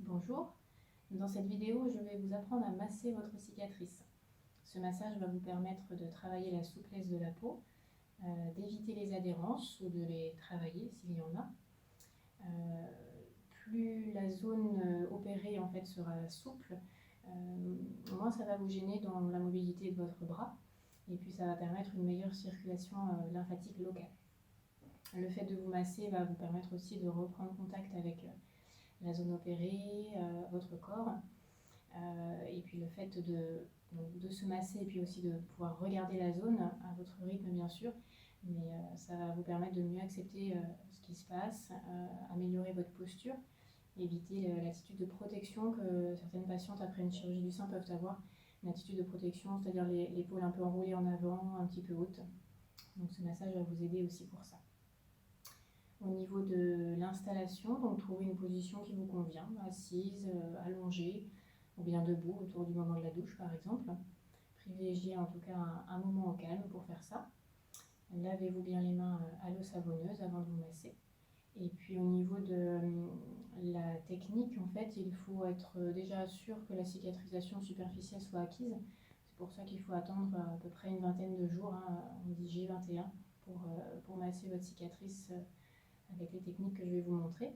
Bonjour, dans cette vidéo je vais vous apprendre à masser votre cicatrice. Ce massage va vous permettre de travailler la souplesse de la peau, d'éviter les adhérences ou de les travailler s'il y en a. Plus la zone opérée en fait sera souple, moins ça va vous gêner dans la mobilité de votre bras et puis ça va permettre une meilleure circulation lymphatique locale. Le fait de vous masser va vous permettre aussi de reprendre contact avec la zone opérée, votre corps, et puis le fait de se masser et puis aussi de pouvoir regarder la zone à votre rythme bien sûr, mais ça va vous permettre de mieux accepter ce qui se passe, améliorer votre posture, éviter l'attitude de protection que certaines patientes après une chirurgie du sein peuvent avoir, une attitude de protection, c'est-à-dire l'épaule un peu enroulée en avant, un petit peu haute. Donc ce massage va vous aider aussi pour ça. Au niveau de l'installation, donc trouvez une position qui vous convient, assise, allongée ou bien debout autour du moment de la douche par exemple. Privilégiez en tout cas un moment au calme pour faire ça. Lavez-vous bien les mains à l'eau savonneuse avant de vous masser. Et puis au niveau de la technique, en fait, il faut être déjà sûr que la cicatrisation superficielle soit acquise. C'est pour ça qu'il faut attendre à peu près une vingtaine de jours, on dit J21, pour masser votre cicatrice avec les techniques que je vais vous montrer.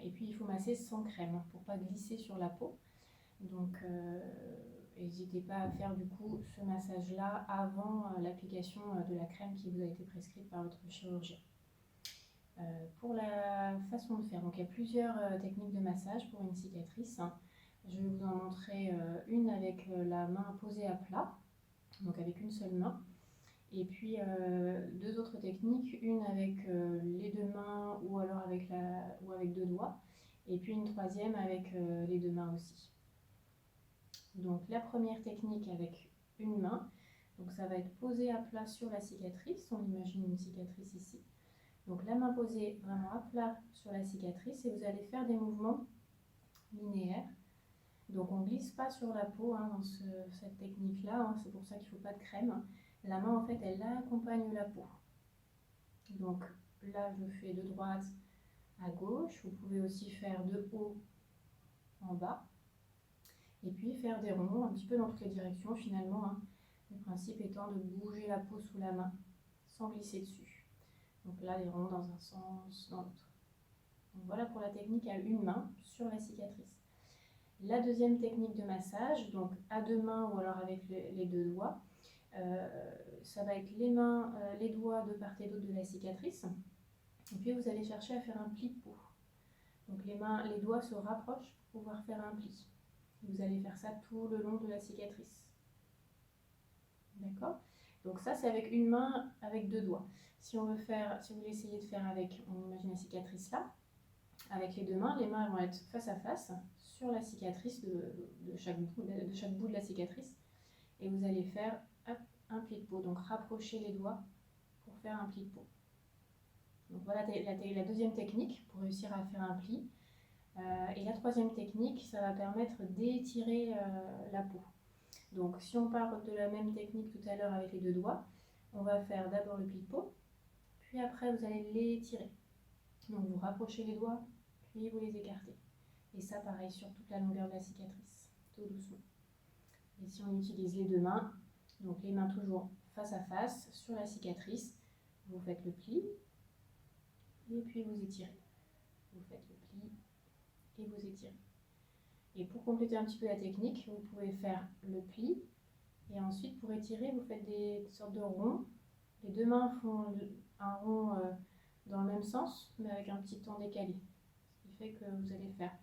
Et puis il faut masser sans crème pour ne pas glisser sur la peau. Donc n'hésitez pas à faire du coup ce massage là avant l'application de la crème qui vous a été prescrite par votre chirurgien. Pour la façon de faire, donc il y a plusieurs techniques de massage pour une cicatrice. Je vais vous en montrer une avec la main posée à plat, donc avec une seule main. Et puis deux autres techniques, une avec les deux mains ou alors avec deux doigts, et puis une troisième avec les deux mains aussi. Donc la première technique avec une main, donc ça va être posé à plat sur la cicatrice, on imagine une cicatrice ici. Donc la main posée vraiment à plat sur la cicatrice et vous allez faire des mouvements linéaires. Donc on ne glisse pas sur la peau dans cette technique-là, c'est pour ça qu'il ne faut pas de crème. La main en fait elle accompagne la peau. Donc là je fais de droite à gauche, vous pouvez aussi faire de haut en bas. Et puis faire des ronds un petit peu dans toutes les directions finalement. Le principe étant de bouger la peau sous la main sans glisser dessus. Donc là les ronds dans un sens, dans l'autre. Donc voilà pour la technique à une main sur la cicatrice. La deuxième technique de massage, donc à deux mains ou alors avec les deux doigts, ça va être les doigts de part et d'autre de la cicatrice. Et puis vous allez chercher à faire un pli de peau. Donc les doigts se rapprochent pour pouvoir faire un pli. Vous allez faire ça tout le long de la cicatrice. D'accord? Donc ça c'est avec une main, avec deux doigts. Si vous voulez essayer de faire avec, on imagine la cicatrice là, avec les deux mains, les mains vont être face à face sur la cicatrice de chaque bout de la cicatrice. Et vous allez faire un pli de peau, donc rapprocher les doigts pour faire un pli de peau. Donc voilà la deuxième technique pour réussir à faire un pli. Et la troisième technique, ça va permettre d'étirer la peau. Donc si on part de la même technique tout à l'heure avec les deux doigts, on va faire d'abord le pli de peau, puis après vous allez l'étirer. Donc vous rapprochez les doigts, puis vous les écartez. Et ça pareil sur toute la longueur de la cicatrice, tout doucement. Et si on utilise les deux mains, donc les mains toujours face à face sur la cicatrice, vous faites le pli, et puis vous étirez. Vous faites le pli, et vous étirez. Et pour compléter un petit peu la technique, vous pouvez faire le pli, et ensuite pour étirer, vous faites des sortes de ronds. Les deux mains font un rond dans le même sens, mais avec un petit temps décalé. Ce qui fait que vous allez faire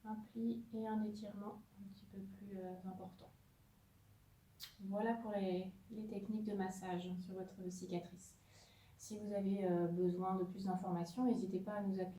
un pli et un étirement un petit peu plus important. Voilà pour les techniques de massage sur votre cicatrice. Si vous avez besoin de plus d'informations, n'hésitez pas à nous appeler.